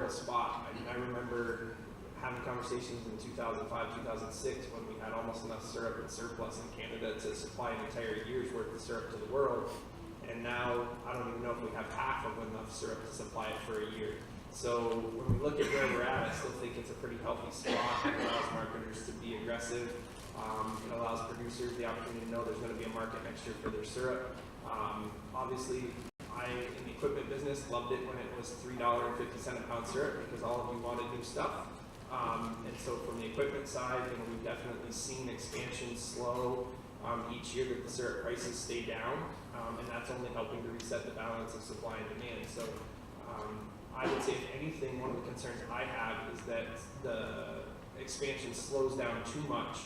terrible spot. I mean, I remember having conversations in 2005, 2006 when we had almost enough syrup and surplus in Canada to supply an entire year's worth of syrup to the world. And now, I don't even know if we have half of enough syrup to supply it for a year. So when we look at where we're at, I still think it's a pretty healthy spot. It allows marketers to be aggressive. It allows producers the opportunity to know there's going to be a market next year for their syrup. Obviously, I, in the equipment business, loved it when it was $3.50 a pound syrup because all of you wanted new stuff. And so from the equipment side, we've definitely seen expansion slow each year that the syrup prices stay down, and that's only helping to reset the balance of supply and demand. So I would say, if anything, one of the concerns I have is that the expansion slows down too much,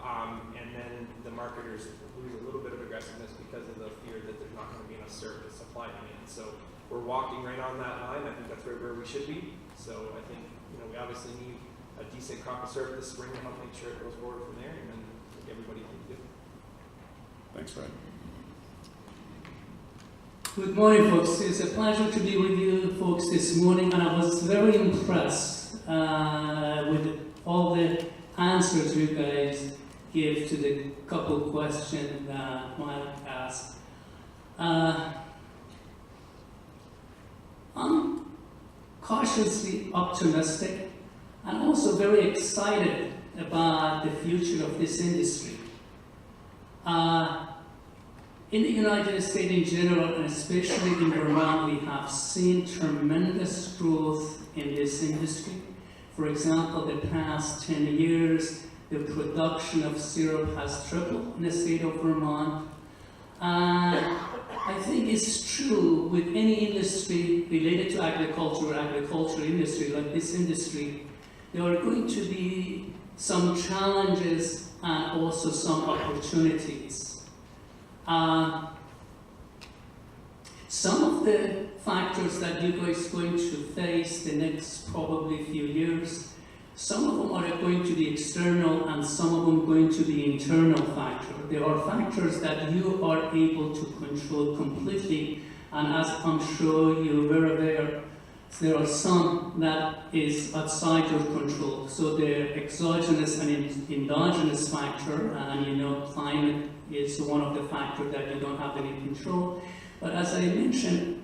and then the marketers lose a little bit of aggressiveness because of the fear that there's not going to be enough syrup to supply demand. So we're walking right on that line. I think that's right where we should be. So I think we obviously need a decent crop of syrup this spring to help make sure it goes forward from there, and then I think everybody can do it. Thanks, Brad. Good morning, folks. It's a pleasure to be with you folks this morning, and I was very impressed with all the answers you guys gave to the couple questions that Mike asked. I'm cautiously optimistic and also very excited about the future of this industry. In the United States in general, and especially in Vermont, we have seen tremendous growth in this industry. For example, the past 10 years, the production of syrup has tripled in the state of Vermont. And I think it's true with any industry related to agriculture or agricultural industry like this industry, there are going to be some challenges and also some opportunities. Some of the factors that you guys are going to face the next probably few years, some of them are going to be external and some of them going to be internal factors. There are factors that you are able to control completely, and as I'm sure you're aware of, there are some that is outside your control. So the exogenous and endogenous factor, and climate is one of the factors that you don't have any control. But as I mentioned,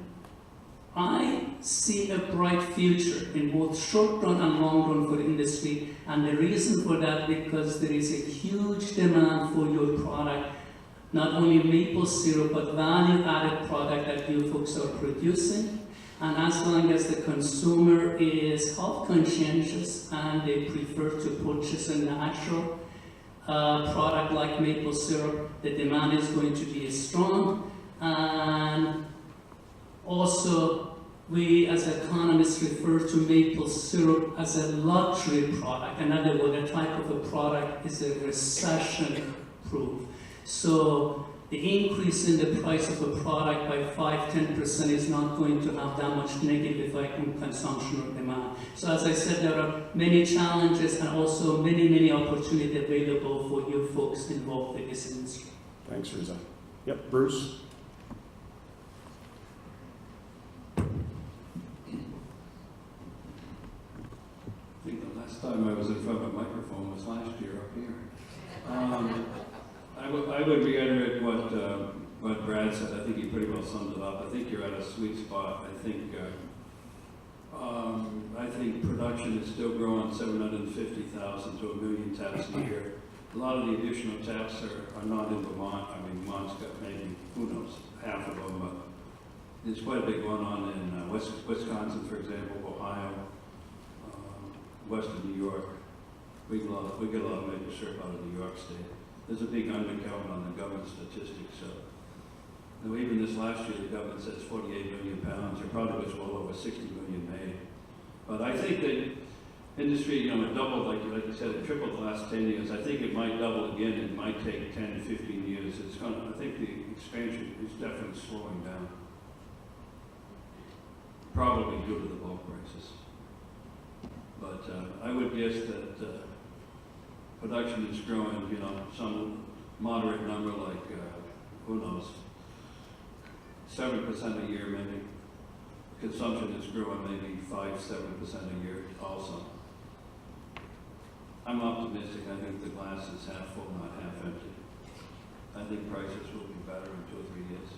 I see a bright future in both short run and long run for the industry, and the reason for that because there is a huge demand for your product, not only maple syrup but value-added product that you folks are producing. And as long as the consumer is health conscientious and they prefer to purchase a natural product like maple syrup, the demand is going to be strong. And also, we as economists refer to maple syrup as a luxury product. In other words, a type of a product is a recession-proof. So the increase in the price of a product by 5–10% is not going to have that much negative effect on consumption or demand. So as I said, there are many challenges and also many opportunities available for you folks involved in this industry. Thanks, Reza. Yep, Bruce. I think the last time I was in front of a microphone was last year up here. I would reiterate what Brad said. I think he pretty well summed it up. I think you're at a sweet spot. I think production is still growing 750,000 to 1 million taps a year. A lot of the additional taps are not in Vermont. I mean, Vermont's got maybe, who knows, half of them, but there's quite a big one on in Wisconsin, for example, Ohio, western New York. We get a lot of maple syrup out of New York State. There's a big undercount on the government statistics. So, even this last year, the government says 48 million pounds. There probably was well over 60 million made. But I think that industry, it doubled, like you said, it tripled the last 10 years. I think it might double again. It might take 10 to 15 years. I think the expansion is definitely slowing down. Probably due to the bulk prices. But I would guess that production is growing, some moderate number like, who knows, 7% a year maybe. consumption is growing maybe 5-7% a year also. I'm optimistic. I think the glass is half full, not half empty. I think prices will be better in 2 or 3 years.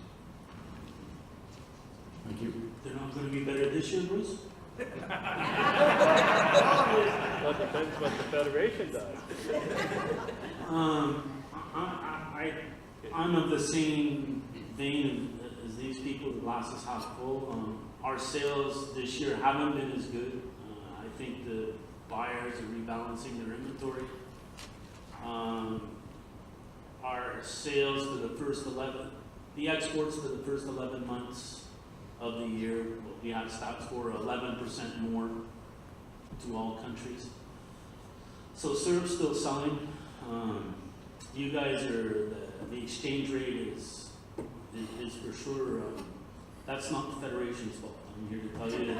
Thank you. They're not going to be better this year, Bruce? Well, it depends what the Federation does. I'm of the same vein as these people. The glass is half full. Our sales this year haven't been as good. I think the buyers are rebalancing their inventory. Our sales for the first 11, the exports for the first 11 months of the year, what we have stats for 11% more to all countries. So syrup's still selling. You guys are, the exchange rate is for sure, that's not the Federation's fault. I'm here to tell you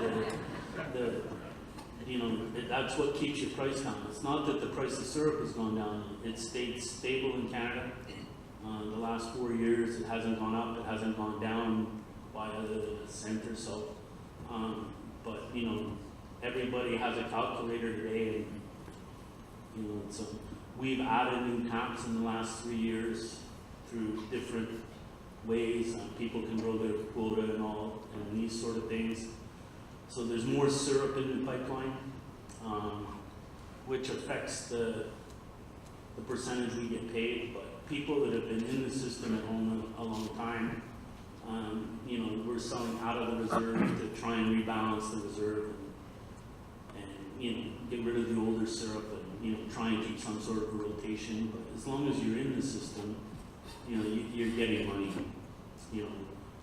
that that's what keeps your price down. It's not that the price of syrup has gone down. It's stayed stable in Canada. The last 4 years, it hasn't gone up. It hasn't gone down by a cent or so. But, everybody has a calculator today, and, so we've added new taps in the last 3 years through different ways. People can grow their quota and all, and these sort of things. So there's more syrup in the pipeline, which affects the percentage we get paid. But people that have been in the system at home a long time, we're selling out of the reserve to try and rebalance the reserve and get rid of the older syrup and, try and keep some sort of rotation. But as long as you're in the system, you're getting money.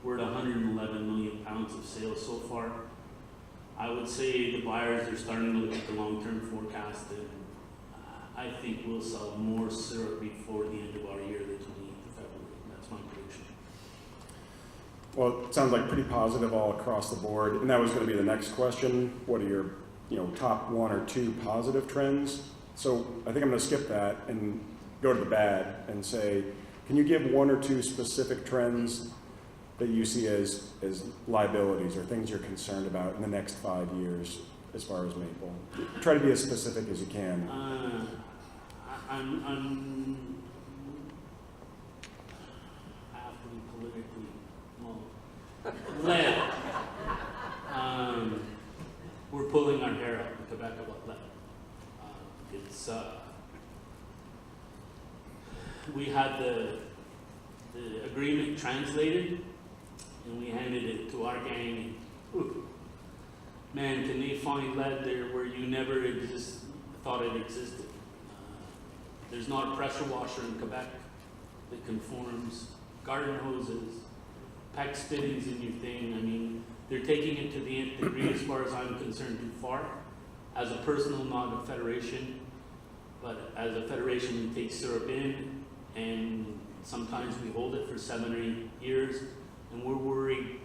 We're at 111 million pounds of sales so far. I would say the buyers are starting to look at the long-term forecast, and I think we'll sell more syrup before the end of our year, the 28th of February. That's my prediction. Well, it sounds like pretty positive all across the board. And that was going to be the next question. What are your, top 1 or 2 positive trends? So I think I'm going to skip that and go to the bad and say, can you give 1 or 2 specific trends that you see as liabilities or things you're concerned about in the next 5 years as far as maple? Try to be as specific as you can. I'm I have to be politically, lead. We're pulling our hair out in Quebec about lead. We had the agreement translated, and we handed it to our gang. Man, can they find lead there where you never thought it existed? There's not a pressure washer in Quebec that conforms. Garden hoses, PEX fittings in your thing. I mean, they're taking it to the nth degree as far as I'm concerned too far. As a personal, not a federation, but as a federation we take syrup in, and sometimes we hold it for 7 or 8 years, and we're worried.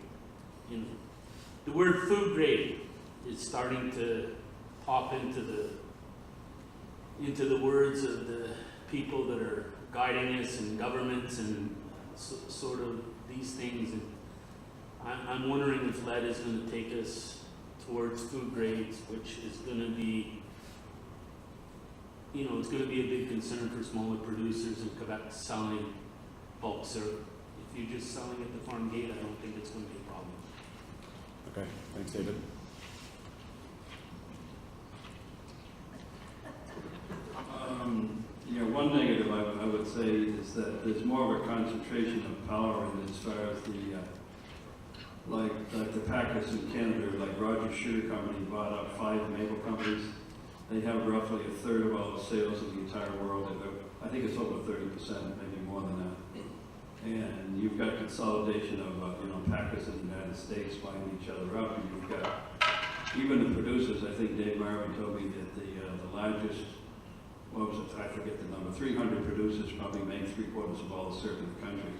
The word food grade is starting to pop into the words of the people that are guiding us and governments and sort of these things. And I'm wondering if lead is going to take us towards food grades, which is going to be, it's going to be a big concern for smaller producers in Quebec selling bulk syrup. If you're just selling at the farm gate, I don't think it's going to be a problem. Okay, thanks, David. One negative I would say is that there's more of a concentration of power in as far as like the packers in Canada, like Rogers Sugar Company bought up 5 maple companies. They have roughly 1/3 of all the sales in the entire world. I think it's over 30%, maybe more than that. And you've got consolidation of packers in the United States buying each other up, and you've got even the producers. I think Dave Marvin told me that the largest, what was it? I forget the number. 300 producers probably make 3/4 of all the syrup in the country.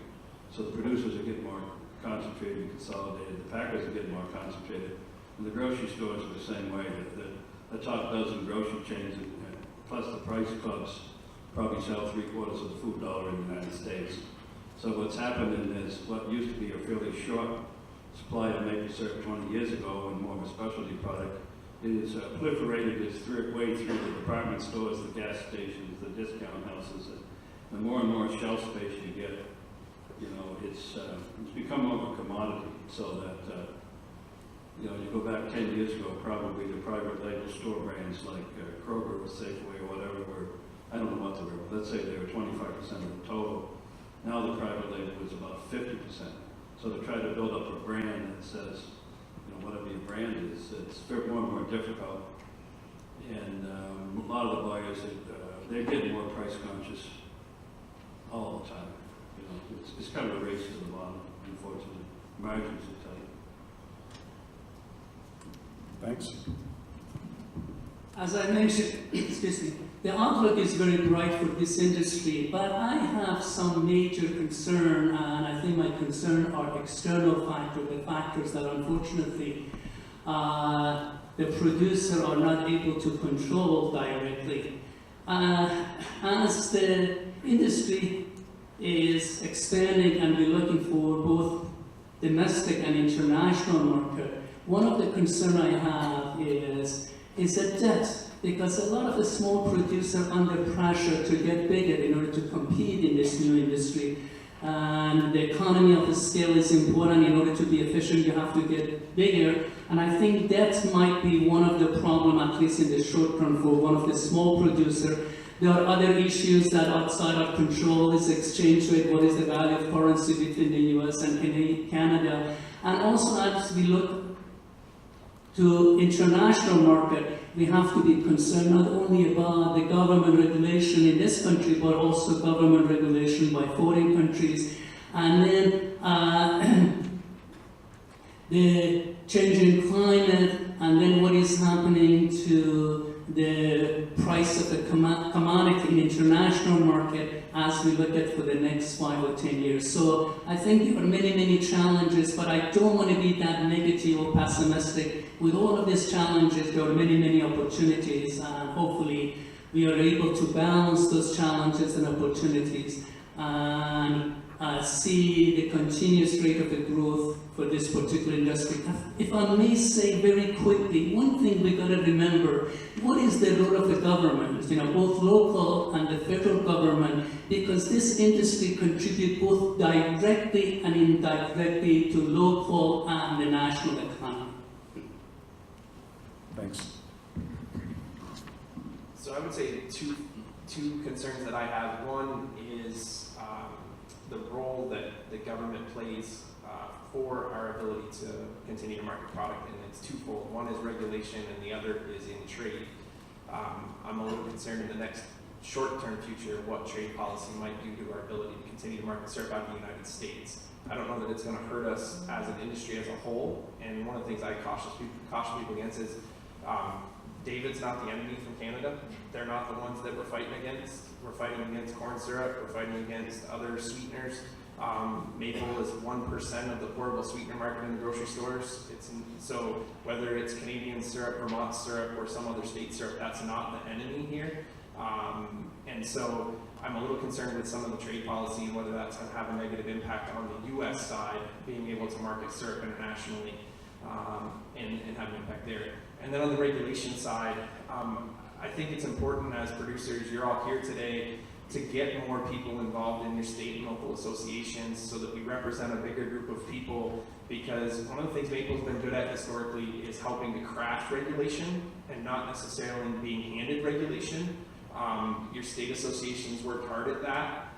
So the producers are getting more concentrated and consolidated. The packers are getting more concentrated, and the grocery stores are the same way. The top dozen grocery chains, plus the price clubs, probably sell 3/4 of the food dollar in the United States. So what's happening is what used to be a fairly short supply of maple syrup 20 years ago and more of a specialty product is proliferated its way through the department stores, the gas stations, the discount houses. The more and more shelf space you get, you know, it's become more of a commodity. So that you know, you go back 10 years ago, probably the private label store brands like Kroger or Safeway or whatever were, I don't know what they were, but let's say they were 25% of the total. Now the private label is about 50%. So to try to build up a brand that says, you know, whatever your brand is, it's more and more difficult. And a lot of the buyers, they're getting more price conscious all the time. You know, it's kind of a race to the bottom, unfortunately. Margins are tight. Thanks. As I mentioned, excuse me, the outlook is very bright for this industry, but I have some major concern, and I think my concern are external factors, the factors that unfortunately the producer are not able to control directly. As the industry is expanding and we're looking for both domestic and international market, one of the concerns I have is the debt, because a lot of the small producers are under pressure to get bigger in order to compete in this new industry. And the economy of the scale is important. In order to be efficient, you have to get bigger. And I think that might be one of the problems, at least in the short term, for one of the small producers. There are other issues that are outside our control, is exchange rate, what is the value of currency between the US and Canada. And also as we look to international market, we have to be concerned not only about the government regulation in this country, but also government regulation by foreign countries. And then the changing climate, and then what is happening to the price of the commodity in international market as we look at for the next 5 or 10 years. So I think there are many, many challenges, but I don't want to be that negative or pessimistic. With all of these challenges, there are many, many opportunities, and hopefully we are able to balance those challenges and opportunities and see the continuous rate of the growth for this particular industry. If I may say very quickly, one thing we got to remember, what is the role of the government, you know, both local and the federal government, because this industry contributes both directly and indirectly to local and the national economy. Thanks. So I would say two concerns that I have. One is the role that the government plays for our ability to continue to market product, and it's twofold. One is regulation, and the other is in trade. I'm a little concerned in the next short-term future what trade policy might do to our ability to continue to market syrup out of the United States. I don't know that it's going to hurt us as an industry as a whole, and one of the things I caution people against is David's not the enemy from Canada. They're not the ones that we're fighting against. We're fighting against corn syrup. We're fighting against other sweeteners. Maple is 1% of the pourable sweetener market in the grocery stores. So whether it's Canadian syrup, Vermont syrup, or some other state syrup, that's not the enemy here. And so I'm a little concerned with some of the trade policy and whether that's going to have a negative impact on the U.S. side, being able to market syrup internationally and have an impact there. And then on the regulation side, I think it's important as producers, you're all here today, to get more people involved in your state and local associations so that we represent a bigger group of people, because one of the things Maple's been good at historically is helping to craft regulation and not necessarily being handed regulation. Your state associations worked hard at that.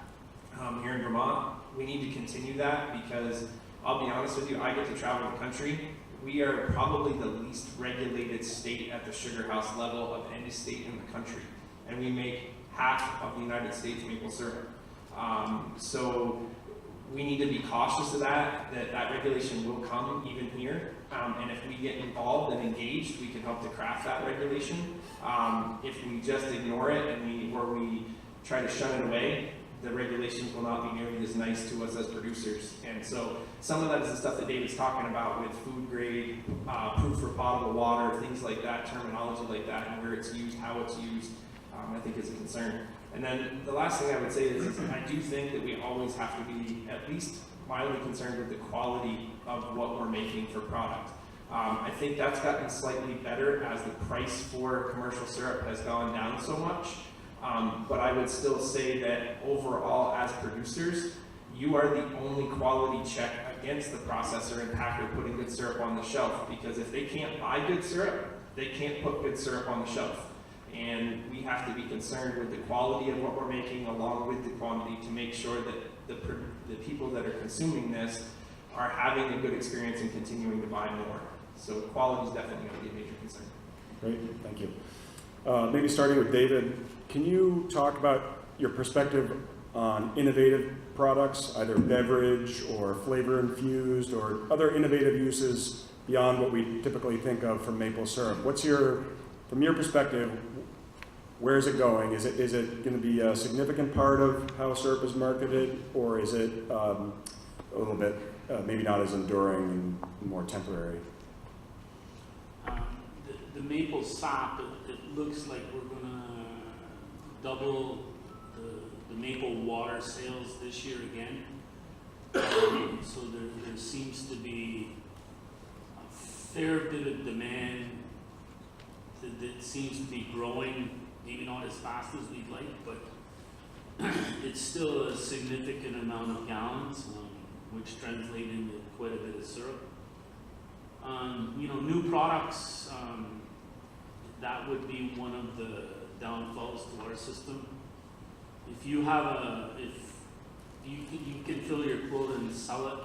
Here in Vermont, we need to continue that, because I'll be honest with you, I get to travel the country. We are probably the least regulated state at the sugar house level of any state in the country, and we make half of the United States maple syrup. So we need to be cautious of that regulation will come even here. And if we get involved and engaged, we can help to craft that regulation. If we just ignore it or we try to shun it away, the regulations will not be nearly as nice to us as producers. And so some of that is the stuff that David's talking about with food grade, proof for potable water, things like that, terminology like that, and where it's used, how it's used, I think is a concern. And then the last thing I would say is I do think that we always have to be at least mildly concerned with the quality of what we're making for product. I think that's gotten slightly better as the price for commercial syrup has gone down so much. But I would still say that overall, as producers, you are the only quality check against the processor and packer putting good syrup on the shelf. Because if they can't buy good syrup, they can't put good syrup on the shelf. And we have to be concerned with the quality of what we're making along with the quantity to make sure that the people that are consuming this are having a good experience and continuing to buy more. So quality is definitely going to be a major concern. Great, thank you. Maybe starting with David, can you talk about your perspective on innovative products, either beverage or flavor infused or other innovative uses beyond what we typically think of from maple syrup? From your perspective, where is it going? Is it going to be a significant part of how syrup is marketed, or is it a little bit maybe not as enduring and more temporary? The maple sap, it looks like we're going to double the maple water sales this year again. So there seems to be a fair bit of demand that seems to be growing, maybe not as fast as we'd like, but it's still a significant amount of gallons, which translate into quite a bit of syrup. New products, that would be one of the downfalls to our system. If you have if you can fill your quota and sell it,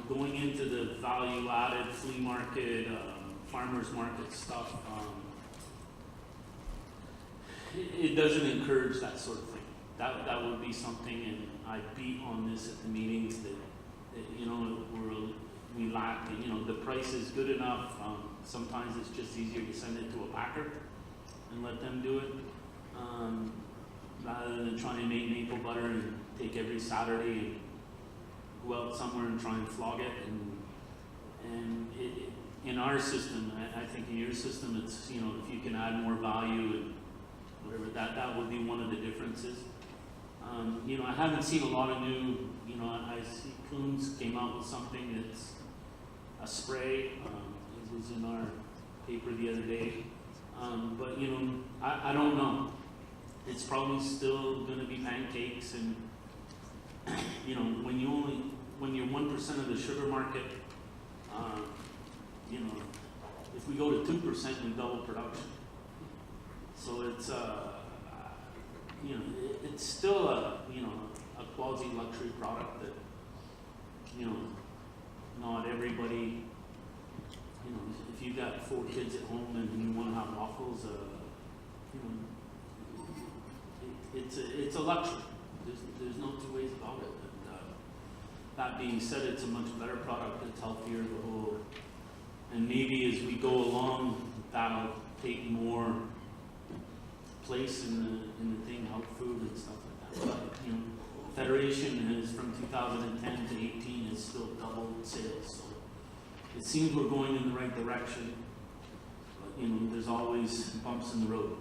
going into the value-added flea market, farmers market stuff, it doesn't encourage that sort of thing. That would be something, and I beat on this at the meetings that we lack. The price is good enough. Sometimes it's just easier to send it to a packer and let them do it, rather than trying to make maple butter and take every Saturday and go out somewhere and try and flog it. And in our system, I think in your system, it's, if you can add more value and whatever, that would be one of the differences. I haven't seen a lot of new, I see Coons came out with something that's a spray. It was in our paper the other day. But, I don't know. It's probably still going to be pancakes, and, when you're 1% of the sugar market, if we go to 2%, we double production. So it's, it's still a quasi luxury product that, not everybody, if you've got 4 kids at home and you want to have waffles, it's a luxury. There's no two ways about it. And, that being said, it's a much better product. It's healthier, the whole, and maybe as we go along, that'll take more place in the thing, health food and stuff like that. But, Federation has, from 2010 to 18, has still doubled sales. So it seems we're going in the right direction. But, there's always bumps in the road.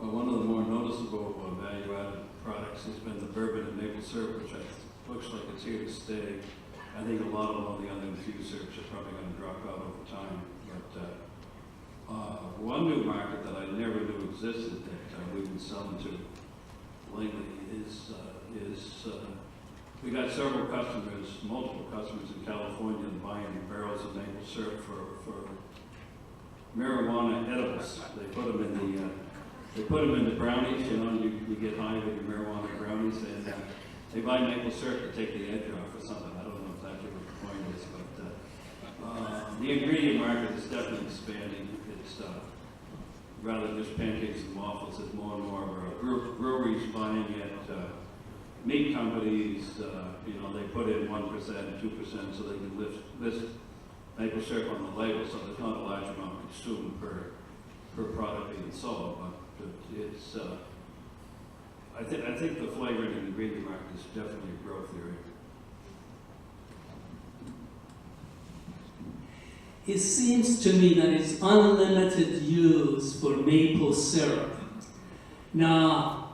Well, one of the more noticeable value-added products has been the bourbon and maple syrup, which looks like it's here to stay. I think a lot of all the other infused syrups are probably going to drop out over time. But one new market that I never knew existed that we've been selling to lately is we got several customers, multiple customers in California buying barrels of maple syrup for marijuana edibles. They put them in the brownies. You get high with your marijuana brownies, and they buy maple syrup to take the edge off or something. I don't know exactly what the point is, but the ingredient market is definitely expanding. It's rather than just pancakes and waffles, it's more and more breweries buying it. Meat companies, they put in 1%, 2% so they can list maple syrup on the label, so there's not a large amount consumed per product being sold. But it's, I think the flavoring and ingredient market is definitely a growth area. It seems to me that it's unlimited use for maple syrup. Now,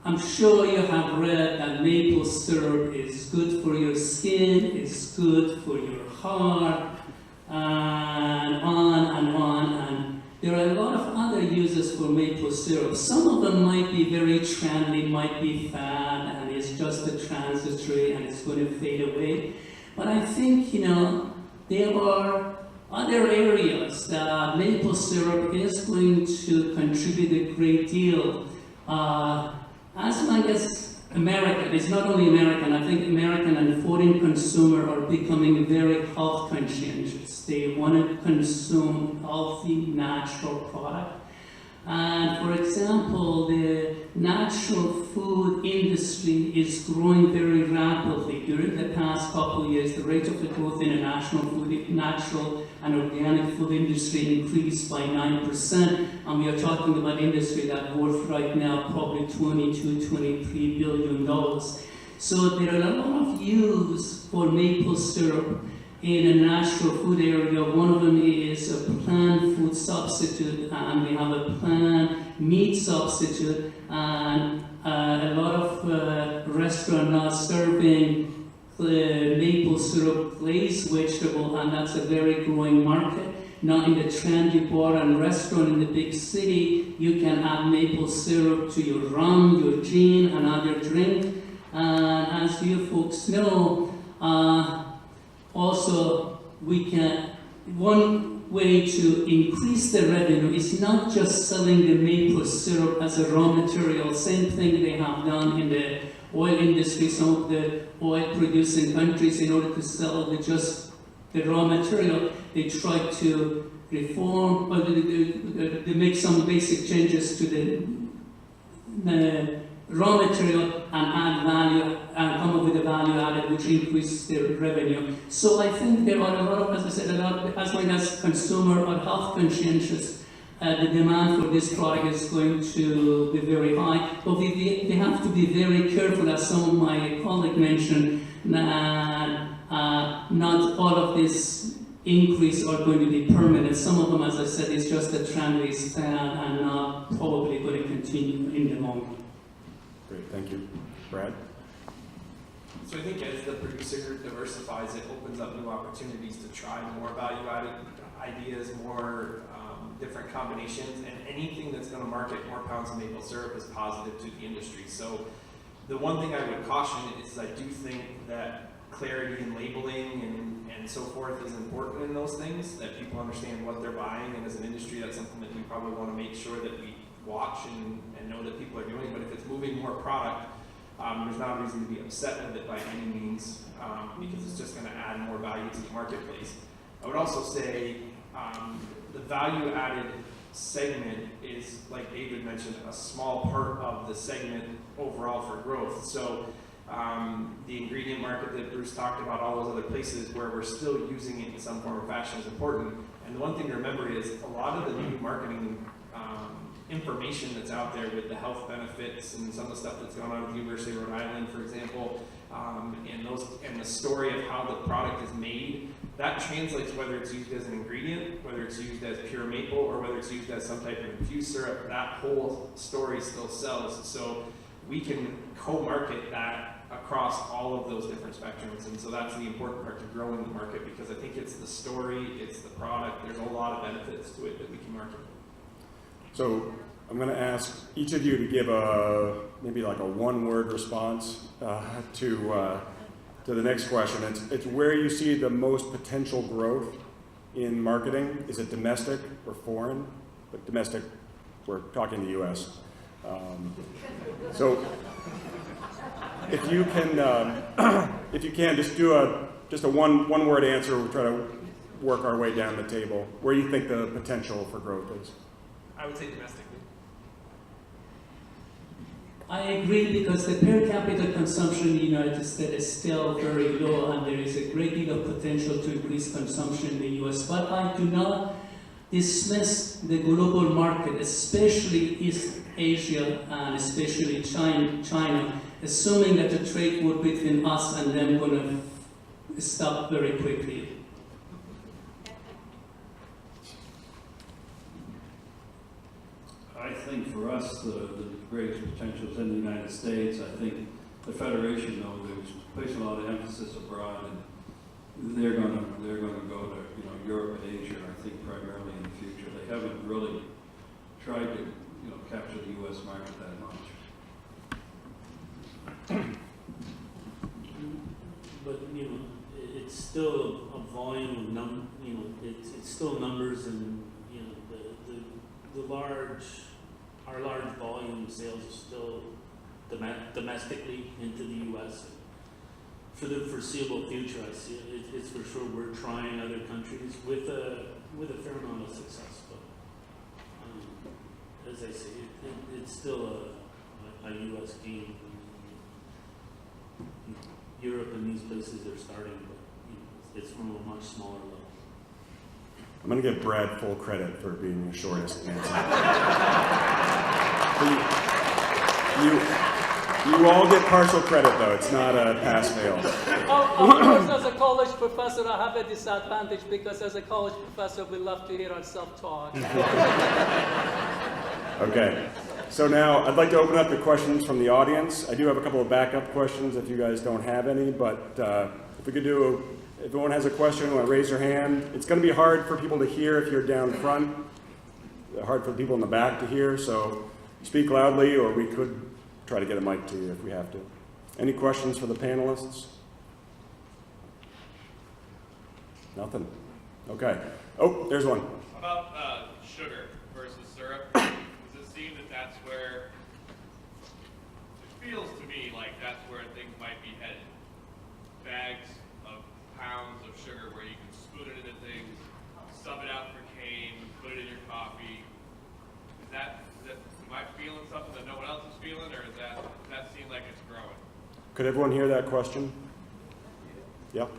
I'm sure you have read that maple syrup is good for your skin, it's good for your heart, and on and on. And there are a lot of other uses for maple syrup. Some of them might be very trendy, might be fad, and it's just a transitory and it's going to fade away. But I think, there are other areas that maple syrup is going to contribute a great deal. As long as American, it's not only American, I think American and foreign consumer are becoming very health conscientious. They want to consume healthy, natural product. And for example, the natural food industry is growing very rapidly. During the past couple of years, the rate of the growth in the natural and organic food industry increased by 9%. And we are talking about industry that worth right now probably $22, $23 billion. So there are a lot of use for maple syrup in a natural food area. One of them is a plant food substitute, and we have a plant meat substitute, and a lot of restaurants are serving maple syrup glazed vegetable, and that's a very growing market. Now in the trendy bar and restaurant in the big city, you can add maple syrup to your rum, your gin, and other drink. And as you folks know, also, one way to increase the revenue is not just selling the maple syrup as a raw material. Same thing they have done in the oil industry, some of the oil producing countries, in order to sell just the raw material, they try to reform, or they make some basic changes to the raw material and add value and come up with a value added which increases their revenue. So I think there are a lot of, as I said, as long as consumer are health conscientious, the demand for this product is going to be very high. But we have to be very careful, as some of my colleagues mentioned, that not all of this increase are going to be permanent. Some of them, as I said, is just a trendy fad and not probably going to continue in the long run. Great, thank you. Brad? So I think as the producer diversifies, it opens up new opportunities to try more value-added ideas, more different combinations, and anything that's going to market more pounds of maple syrup is positive to the industry. So the one thing I would caution is I do think that clarity in labeling and so forth is important in those things, that people understand what they're buying, and as an industry, that's something that we probably want to make sure that we watch and know that people are doing. But if it's moving more product, there's not a reason to be upset with it by any means, because it's just going to add more value to the marketplace. I would also say the value-added segment is, like David mentioned, a small part of the segment overall for growth. So the ingredient market that Bruce talked about, all those other places where we're still using it in some form or fashion is important. And the one thing to remember is a lot of the new marketing information that's out there with the health benefits and some of the stuff that's going on at the University of Rhode Island, for example, and the story of how the product is made, that translates whether it's used as an ingredient, whether it's used as pure maple, or whether it's used as some type of infused syrup. That whole story still sells. So we can co-market that across all of those different spectrums, and so that's the important part to growing the market, because I think it's the story, it's the product, there's a lot of benefits to it that we can market. So I'm going to ask each of you to give maybe like a one-word response to the next question. It's where you see the most potential growth in marketing. Is it domestic or foreign? But domestic, we're talking the U.S. So if you can just do a one-word answer. We'll try to work our way down the table. Where do you think the potential for growth is? I would say domestically. I agree, because the per capita consumption in the United States is still very low, and there is a great deal of potential to increase consumption in the US. But I do not dismiss the global market, especially East Asia and especially China, assuming that the trade war between us and them going to stop very quickly. I I think for us, the greatest potential is in the United States. I think the Federation, though, there's placing a lot of emphasis abroad, and they're gonna go to, you know, Europe and Asia, I think, primarily in the future. They haven't really tried to, you know, capture the U.S. market that much. But, you know, it's still a volume of you know, it's still numbers, and, you know, our large volume sales are still domestically into the U.S. For the foreseeable future, I see it. It's for sure we're trying other countries with a fair amount of success. But as I say, it's still a U.S. game. Europe and these places are starting, but, you know, it's from a much smaller level. I'm going to give Brad full credit for being the shortest answer. You all get partial credit, though. It's not a pass-fail. Of course, as a college professor, I have a disadvantage because as a college professor, we love to hear ourselves talk. Okay. So now I'd like to open up the questions from the audience. I do have a couple of backup questions if you guys don't have any, but if we could do, if everyone has a question, want to raise their hand. It's going to be hard for people to hear if you're down front, hard for people in the back to hear, so speak loudly, or we could try to get a mic to you if we have to. Any questions for the panelists? Nothing? Okay. Oh, there's one. About sugar versus syrup, does it seem that that's where, it feels to me like that's where things might be headed. Bags of pounds of sugar where you can spoon it into things, sub it out for cane, put it in your coffee. Am I feeling something that no one else is feeling, or does that seem like it's growing? Could everyone hear that question? Yep.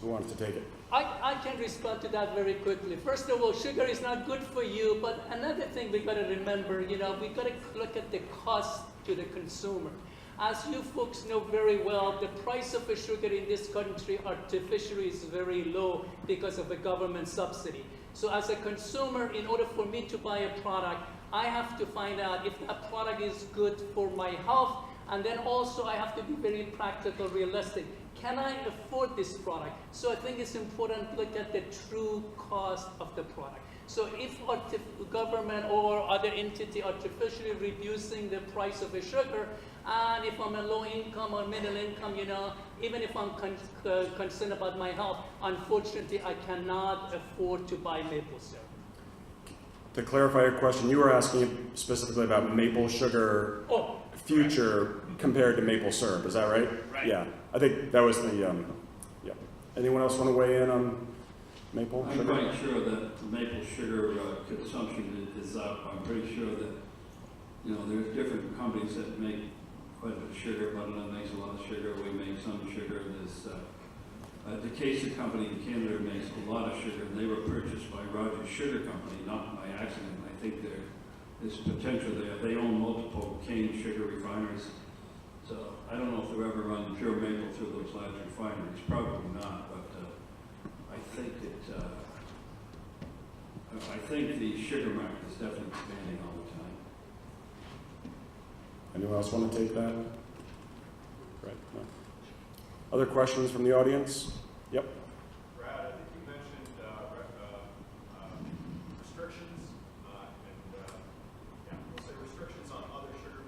Who wants to take it? I can respond to that very quickly. First of all, sugar is not good for you, but another thing we got to remember, you know, we got to look at the cost to the consumer. As you folks know very well, the price of a sugar in this country artificially is very low because of a government subsidy. So as a consumer, in order for me to buy a product, I have to find out if that product is good for my health, and then also I have to be very practical, realistic. Can I afford this product? So I think it's important to look at the true cost of the product. So if government or other entity artificially reducing the price of a sugar, and if I'm a low income or middle income, you know, even if I'm concerned about my health, unfortunately I cannot afford to buy maple syrup. To clarify your question, you were asking specifically about maple sugar future compared to maple syrup. Is that right? Right. Yeah. I think that was the, yeah. Anyone else want to weigh in on maple I'm sugar? quite sure that the maple sugar consumption is up. I'm pretty sure that, you know, there's different companies that make quite a bit of sugar. Butternut makes a lot of sugar. We make some sugar. There's the Casey company in Canada makes a lot of sugar, and they were purchased by Rogers Sugar Company, not by accident. I think there's potential there. They own multiple cane sugar refineries. So I don't know if they're ever run pure maple through those large refineries. Probably not, but I think the sugar market is definitely expanding all the time. Anyone else want to take that? Right. No. Other questions from the audience? Yep. Brad, I think you mentioned restrictions we'll say restrictions on other sugar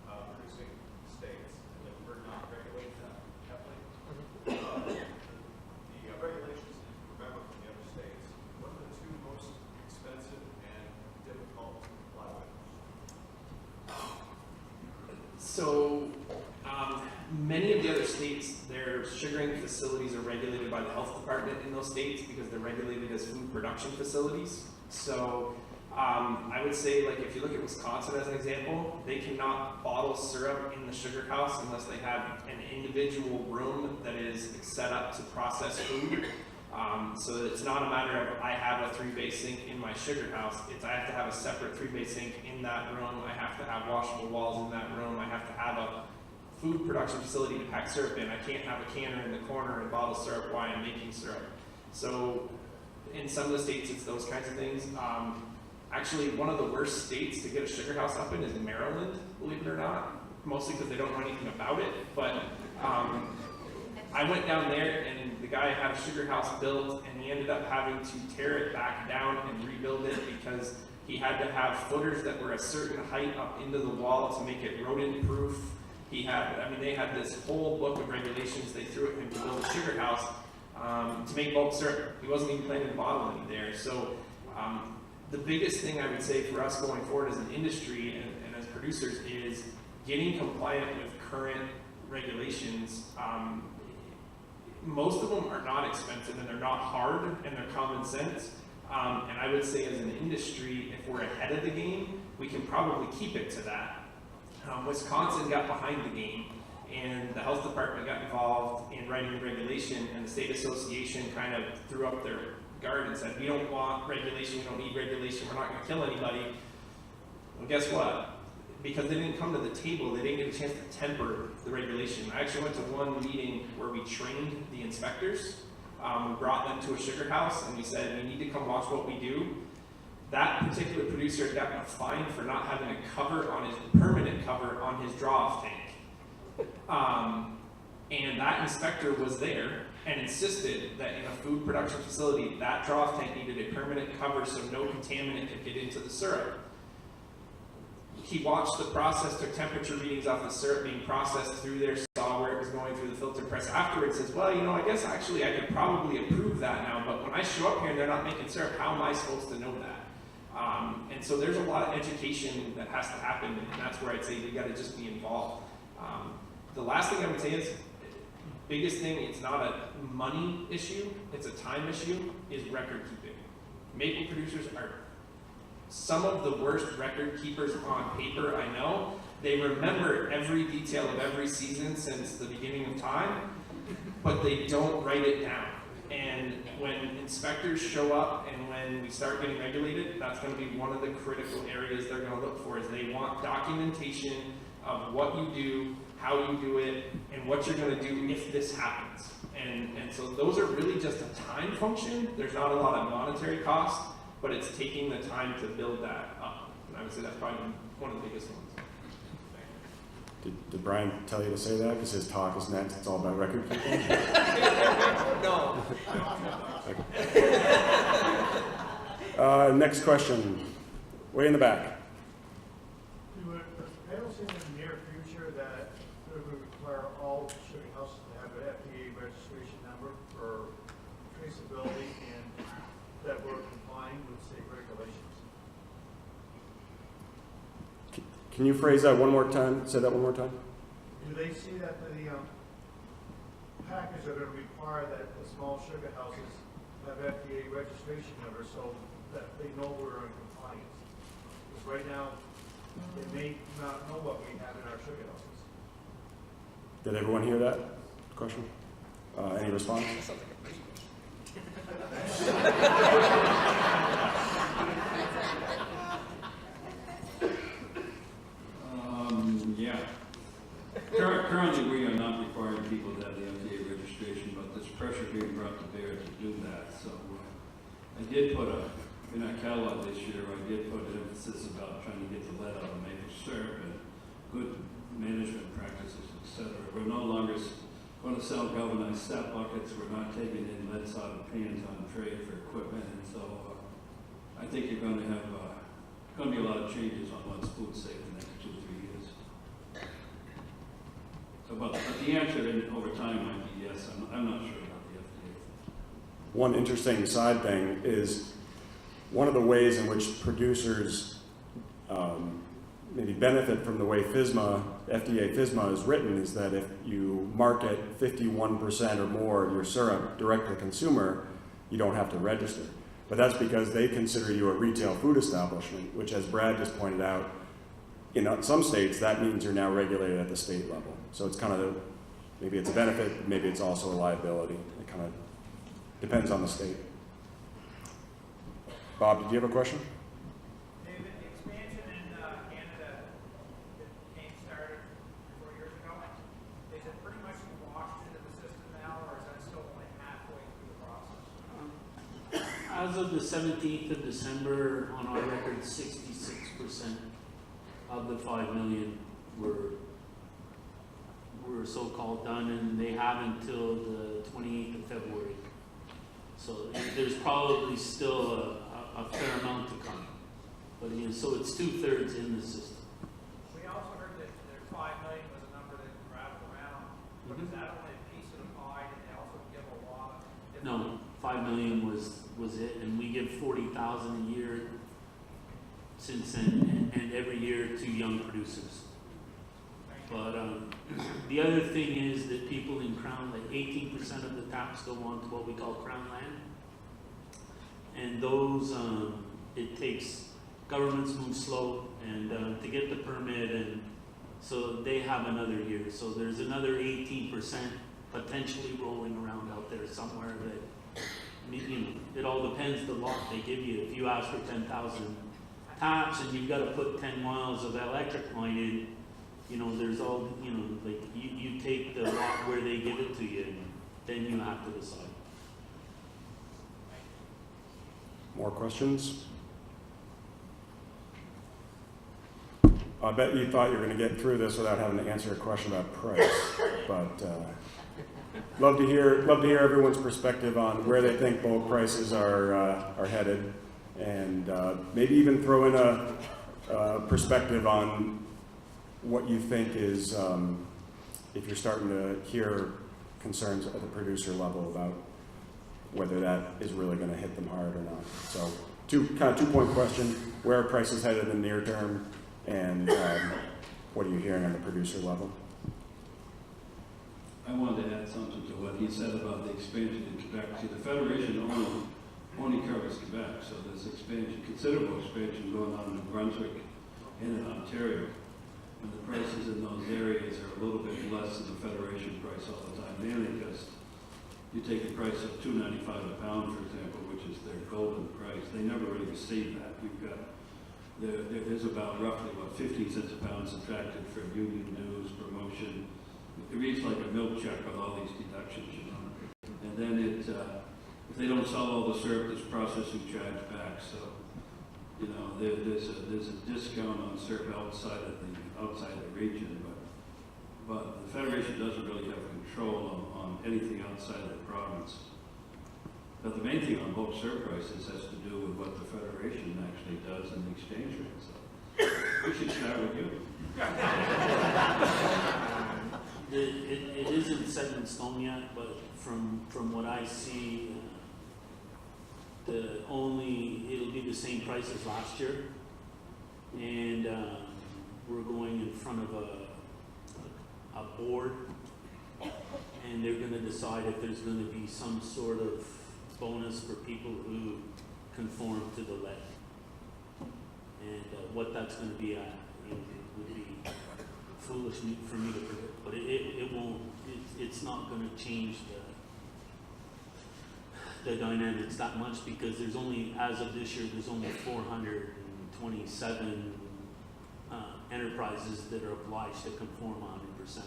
producing states, and that we're not regulating that heavily. The regulations that you remember from the other states, what are the two most expensive and difficult to comply with? So, many of the other states, their sugaring facilities are regulated by the health department in those states because they're regulated as food production facilities. So, I would say, like, if you look at Wisconsin as an example, they cannot bottle syrup in the sugar house unless they have an individual room that is set up to process food. So it's not a matter of I have a 3-bay sink in my sugar house. It's I have to have a separate 3-bay sink in that room. I have to have washable walls in that room. I have to have a food production facility to pack syrup in. I can't have a canner in the corner and bottle syrup while I'm making syrup. So in some of the states, it's those kinds of things. Actually, one of the worst states to get a sugar house up in is Maryland, believe it or not, mostly because they don't know anything about it. But I went down there, and the guy had a sugar house built, and he ended up having to tear it back down and rebuild it because he had to have footers that were a certain height up into the wall to make it rodent-proof. He had, I mean, they had this whole book of regulations they threw at him to build a sugar house to make bulk syrup. He wasn't even planning to bottle any there. So the biggest thing I would say for us going forward as an industry and as producers is getting compliant with current regulations. Most of them are not expensive, and they're not hard, and they're common sense. And I would say as an industry, if we're ahead of the game, we can probably keep it to that. Wisconsin got behind the game, and the health department got involved in writing a regulation, and the state association kind of threw up their guard and said, we don't want regulation, we don't need regulation, we're not going to kill anybody. Well, guess what? Because they didn't come to the table, they didn't get a chance to temper the regulation. I actually went to one meeting where we trained the inspectors. We brought them to a sugar house, and we said, you need to come watch what we do. That particular producer got a fine for not having a cover on his, permanent cover on his draw-off tank. And that inspector was there and insisted that in a food production facility, that draw-off tank needed a permanent cover so no contaminant could get into the syrup. He watched the process, took temperature readings off the syrup being processed through there, saw where it was going through the filter press afterwards, says, well, you know, I guess actually I could probably approve that now, but when I show up here and they're not making syrup, how am I supposed to know that? And so there's a lot of education that has to happen, and that's where I'd say we got to just be involved. The last thing I would say is, biggest thing, it's not a money issue, it's a time issue, is record keeping. Maple producers are some of the worst record keepers on paper I know. They remember every detail of every season since the beginning of time, but they don't write it down. And when inspectors show up and when we start getting regulated, that's going to be one of the critical areas they're going to look for, is they want documentation of what you do, how you do it, and what you're going to do if this happens. And so those are really just a time function. There's not a lot of monetary cost, but it's taking the time to build that up. And I would say that's probably one of the biggest ones. Did Brian tell you to say that? Because his talk is next. It's all about record keeping. No. Next question. Way in the back. You would see in the near future that it would require all sugar houses to have an FDA registration number for traceability and that we're complying with state regulations? Can you phrase that one more time? Say that one more time. Do they see that the package are going to require that the small sugar houses have FDA registration numbers so that they know we're in compliance? Because right now, they may not know what we have in our sugar houses. Did everyone hear that question? Any response? Yeah. Currently, we are not requiring people to have the FDA registration, but there's pressure being brought to bear to do that. So I did put in our catalog this year, I did put an emphasis about trying to get the lead out of maple syrup and good management practices, etc. We're no longer going to sell galvanized sap buckets. We're not taking in lead solid pans on trade for equipment, and so I think you're going to have going to be a lot of changes on what's food safe in the next 2 or 3 years. So, but the answer over time might be yes. I'm not sure about the FDA. One interesting side thing is one of the ways in which producers maybe benefit from the way FDA FSMA is written is that if you market 51% or more of your syrup direct to the consumer, you don't have to register. But that's because they consider you a retail food establishment, which, as Brad just pointed out, in some states that means you're now regulated at the state level. So it's kind of maybe it's a benefit, maybe it's also a liability. It kind of depends on the state. Bob, did you have a question? David, the expansion in Canada that came started 4 years ago, is it pretty much washed into the system now, or is that still only halfway through the process? As of the 17th of December, on our record, 66% of the 5 million were so-called done, and they have until the 28th of February. So there's probably still a fair amount to come. But you know, so it's 2/3 in the system. We also heard that their 5 million was a number that rattled around, but is that only a piece of the pie, and they also give a lot of different? No, 5 million was it, and we give 40,000 a year since then, and every year to young producers. But the other thing is that people in Crown, like 18% of the taps go on to what we call Crown land, and those it takes, governments move slow, and to get the permit, and so they have another year. So there's another 18% potentially rolling around out there somewhere that, you know, it all depends the lot they give you. If you ask for 10,000 taps and you've got to put 10 miles of electric line in, you know, there's all, you know, like you take the lot where they give it to you, and then you have to decide. More questions? I bet you thought you were going to get through this without having to answer a question about price, but love to hear everyone's perspective on where they think bulk prices are headed, and maybe even throw in a perspective on what you think is, if you're starting to hear concerns at the producer level about whether that is really going to hit them hard or not. So, two-point question: where are prices headed in the near term, and what are you hearing on the producer level? I wanted to add something to what he said about the expansion in Quebec. See, the Federation only covers Quebec, so there's expansion, considerable expansion going on in New Brunswick and in Ontario. And the prices in those areas are a little bit less than the Federation price all the time, mainly because you take the price of $2.95 a pound, for example, which is their golden price. They never really receive that. We've got, there's about roughly, 15 cents a pound subtracted for union dues, promotion. It reads like a milk check with all these deductions, you know. And then if they don't sell all the syrup, there's processing charge back. So, you know, there's a discount on syrup outside the region, but the Federation doesn't really have control on anything outside of the province. But the main thing on bulk syrup prices has to do with what the Federation actually does in the exchange rate. So we should start with you. It isn't set in stone yet, but from what I see, it'll be the same price as last year, and we're going in front of a board, and they're going to decide if there's going to be some sort of bonus for people who conform to the lead, and what that's going to be at, it would be foolish for me to predict, but it won't. It's not going to change the dynamics that much, because there's only, as of this year, there's only 427 enterprises that are obliged to conform 100%.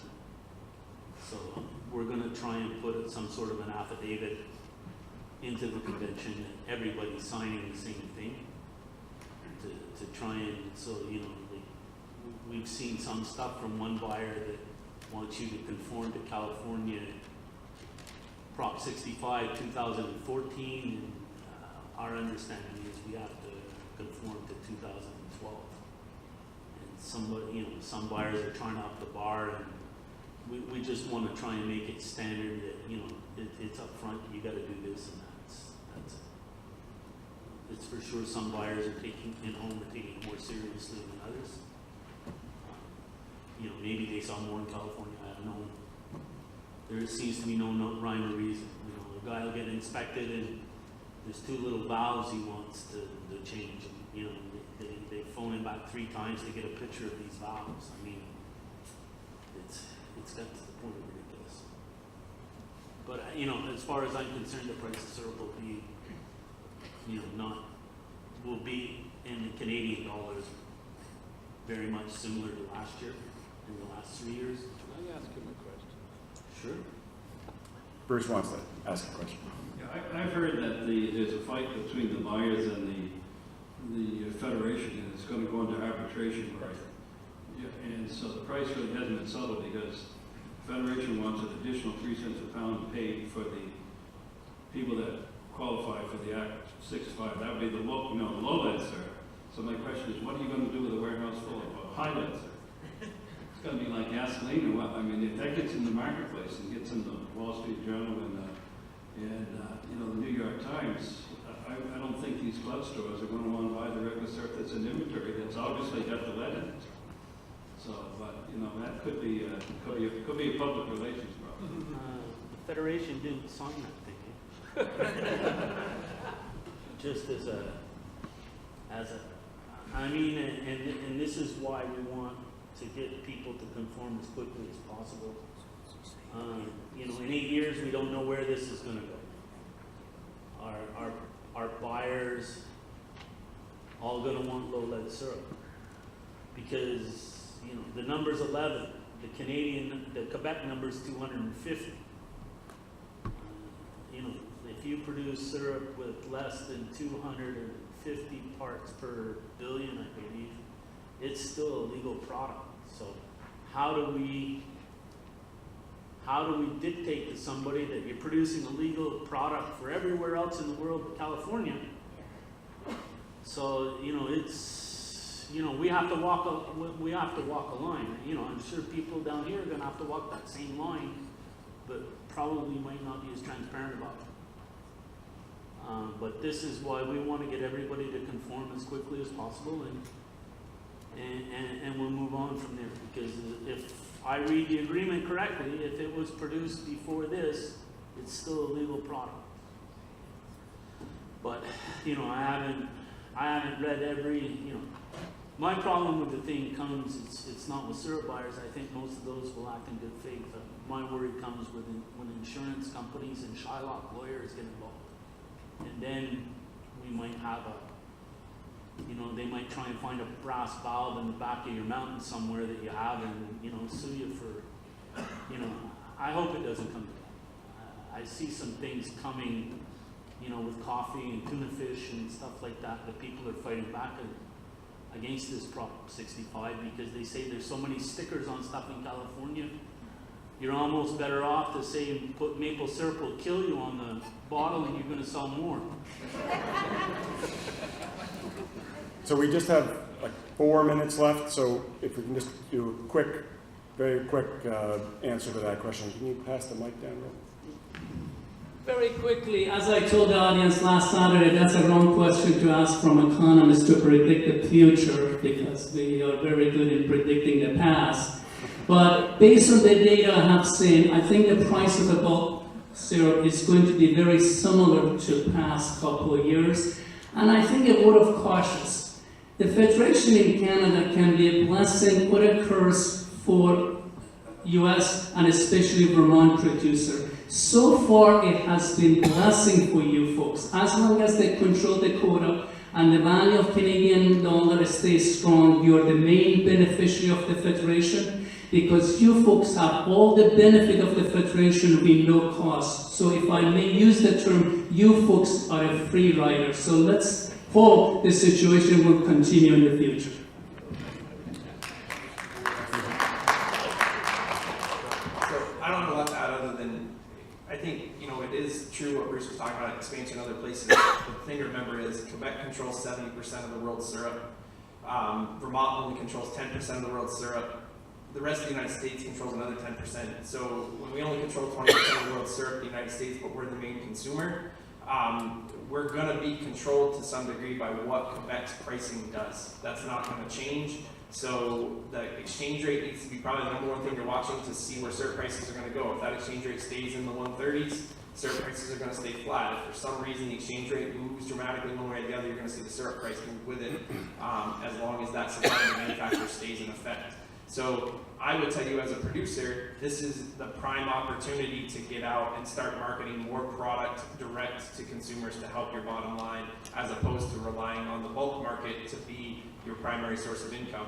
So we're going to try and put some sort of an affidavit into the convention that everybody's signing the same thing to try and, so, you know, like, we've seen some stuff from one buyer that wants you to conform to California Prop 65 2014, and our understanding is we have to conform to 2012. And somebody, you know, some buyers are trying to up the bar, and we just want to try and make it standard that, you know, it's up front, you got to do this, and that's it. It's for sure some buyers are taking it more seriously than others. You know, maybe they saw more in California, I don't know. There seems to be no rhyme or reason. You know, the guy will get inspected, and there's 2 little valves he wants to change. And, you know, they phone him back 3 times to get a picture of these valves. I mean, it's got to the point of ridiculous. But you know, as far as I'm concerned, the price of syrup will be, you know, will be in the Canadian dollars very much similar to last year, in the last 3 years. Can I ask him a question? Sure. Bruce wants to ask a question. Yeah, I've heard that there's a fight between the buyers and the federation, and it's going to go into arbitration. Right. Yeah, and so the price really hasn't been settled because the federation wants an additional 3 cents a pound paid for the people that qualify for the Act 65. That would be the low lead syrup. So my question is, what are you going to do with a warehouse full of high lead syrup? It's going to be like gasoline or what? I mean, if that gets in the marketplace and gets in the Wall Street Journal and the New York Times, I don't think these club stores are going to want to buy the regular syrup that's in inventory that's obviously got the lead in it. So, but that could be a public relations problem. The Federation didn't sign that thing. Just and this is why we want to get people to conform as quickly as possible. In 8 years, we don't know where this is going to go. Our buyers all going to want low lead syrup because the number's 11. The Quebec number's 250. If you produce syrup with less than 250 parts per billion, I believe, it's still a legal product. So how do we dictate to somebody that you're producing a legal product for everywhere else in the world but California? So we have to walk a line. I'm sure people down here are going to have to walk that same line, but probably might not be as transparent about it. But this is why we want to get everybody to conform as quickly as possible, and we'll move on from there. Because if I read the agreement correctly, if it was produced before this, it's still a legal product. But I haven't read every. My problem with the thing comes, it's not with syrup buyers. I think most of those will act in good faith. My worry comes when insurance companies and Shylock lawyers get involved. And then we might have they might try and find a brass valve in the back of your mountain somewhere that you have and, sue you for, I hope it doesn't come to that. I see some things coming, with coffee and tuna fish and stuff like that people are fighting back against this Prop 65 because they say there's so many stickers on stuff in California. You're almost better off to say put maple syrup will kill you on the bottle and you're going to sell more. So we just have like 4 minutes left, so if we can just do a very quick answer to that question. Can you pass the mic down? Very quickly, as I told the audience last Saturday, that's a wrong question to ask from economists to predict the future because we are very good in predicting the past. But based on the data I have seen, I think the price of the bulk syrup is going to be very similar to past couple of years. And I think a word of caution. The Federation in Canada can be a blessing or a curse for US and especially Vermont producer. So far it has been blessing for you folks. As long as they control the quota and the value of Canadian dollar stays strong, you're the main beneficiary of the Federation because you folks have all the benefit of the Federation with no cost. So if I may use the term, you folks are a free rider. So let's hope the situation will continue in the future. So I don't know what to add other than I think, it is true what Bruce was talking about, expansion in other places. The thing to remember is Quebec controls 70% of the world's syrup. Vermont only controls 10% of the world's syrup. The rest of the United States controls another 10%. So when we only control 20% of the world's syrup in the United States, but we're the main consumer, we're going to be controlled to some degree by what Quebec's pricing does. That's not going to change. So the exchange rate needs to be probably the number one thing you're watching to see where syrup prices are going to go. If that exchange rate stays in the 130s, syrup prices are going to stay flat. If for some reason the exchange rate moves dramatically one way or the other, you're going to see the syrup price move with it, as long as that supply and manufacturer stays in effect. So I would tell you as a producer, this is the prime opportunity to get out and start marketing more product direct to consumers to help your bottom line, as opposed to relying on the bulk market to be your primary source of income.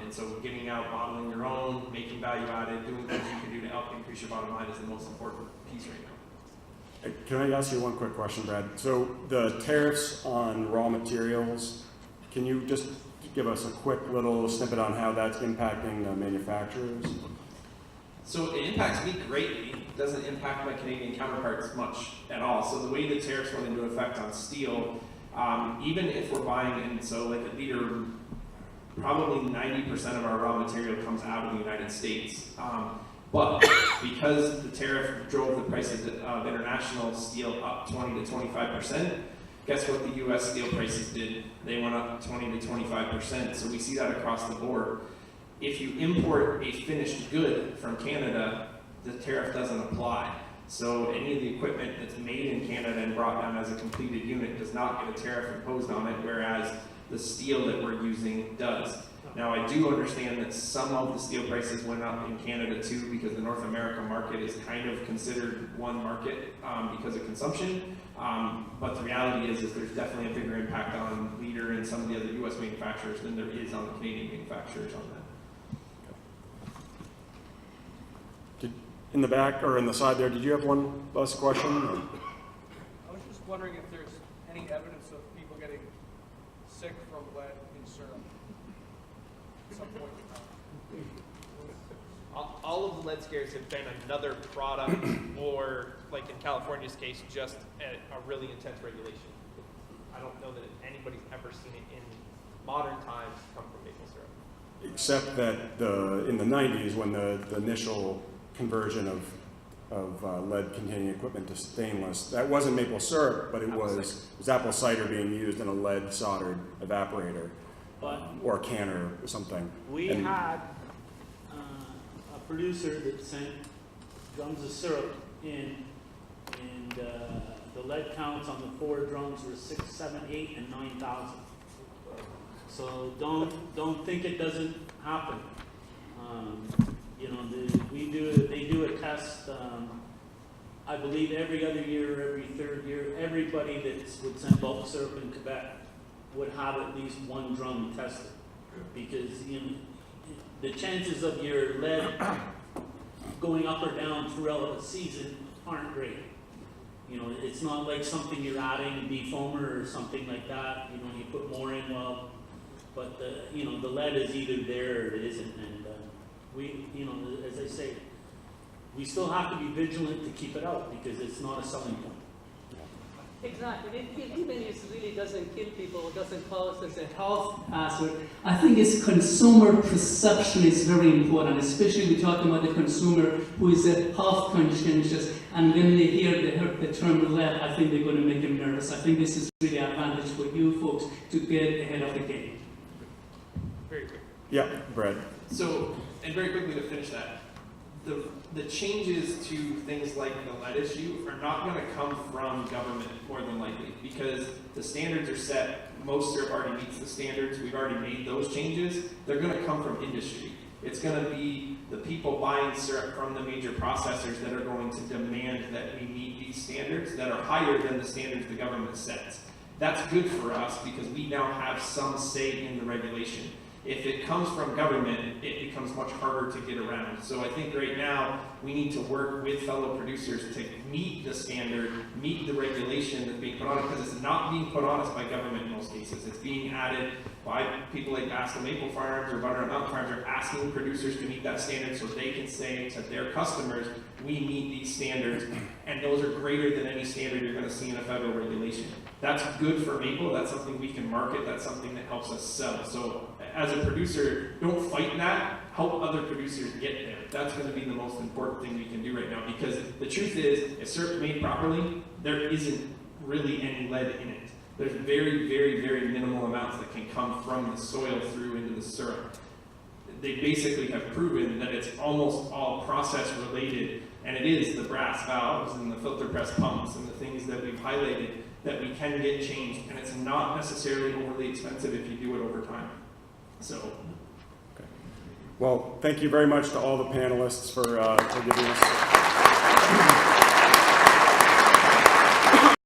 And so getting out, bottling your own, making value added, doing things you can do to help increase your bottom line is the most important piece right now. Can I ask you one quick question, Brad? So the tariffs on raw materials, can you just give us a quick little snippet on how that's impacting the manufacturers? So it impacts me greatly. It doesn't impact my Canadian counterparts much at all. So the way the tariffs went into effect on steel, even if we're buying in, so like a liter, probably 90% of our raw material comes out of the United States. But because the tariff drove the prices of international steel up 20 to 25%, guess what the U.S. steel prices did? They went up 20 to 25%. So we see that across the board. If you import a finished good from Canada, the tariff doesn't apply. So any of the equipment that's made in Canada and brought down as a completed unit does not get a tariff imposed on it, whereas the steel that we're using does. Now, I do understand that some of the steel prices went up in Canada too, because the North America market is kind of considered one market because of consumption. But the reality is there's definitely a bigger impact on Leader and some of the other U.S. manufacturers than there is on the Canadian manufacturers on that. In the back or in the side there, did you have one last question? I was just wondering if there's any evidence of people getting sick from lead in syrup at some point in time. All of the lead scares have been another product or, like in California's case, just a really intense regulation. I don't know that anybody's ever seen it in modern times come from maple syrup. Except that in the 90s, when the initial conversion of lead-containing equipment to stainless, that wasn't maple syrup, but it was apple cider being used in a lead-soldered evaporator or a canner or something. We had a producer that sent drums of syrup in, and the lead counts on the 4 drums were 6, 7, 8, and 9,000. So don't think it doesn't happen. You know, they do a test. I believe every other year, every 3rd year, everybody that would send bulk syrup in Quebec would have at least 1 drum tested, because the chances of your lead going up or down throughout a season aren't great. You know, it's not like something you're adding defoamer or something like that. You know, you put more in, but the lead is either there or it isn't, and we, as I say, we still have to be vigilant to keep it out because it's not a selling point. Exactly. Even if it really doesn't kill people, it doesn't cause us a health hazard. I think it's consumer perception is very important, especially we're talking about the consumer who is a health conscientious, and when they hear the term lead, I think they're going to make them nervous. I think this is really an advantage for you folks to get ahead of the game. Very quick. Yeah, Brad. So, and very quickly to finish that, the changes to things like the lead issue are not going to come from government more than likely, because the standards are set. Most syrup already meets the standards. We've already made those changes. They're going to come from industry. It's going to be the people buying syrup from the major processors that are going to demand that we meet these standards that are higher than the standards the government sets. That's good for us because we now have some say in the regulation. If it comes from government, it becomes much harder to get around. So I think right now we need to work with fellow producers to meet the standard, meet the regulation that's being put on it, because it's not being put on us by government in most cases. It's being added by people like Bascom Maple Farms or Butter and Mountain Farms are asking producers to meet that standard so they can say to their customers, we meet these standards, and those are greater than any standard you're going to see in a federal regulation. That's good for maple. That's something we can market. That's something that helps us sell. So as a producer, don't fight that. Help other producers get there. That's going to be the most important thing we can do right now, because the truth is, if syrup's made properly, there isn't really any lead in it. There's very, very, very minimal amounts that can come from the soil through into the syrup. They basically have proven that it's almost all process related, and it is the brass valves and the filter press pumps and the things that we've highlighted that we can get changed, and it's not necessarily overly expensive if you do it over time. So. Okay. Well, thank you very much to all the panelists for giving us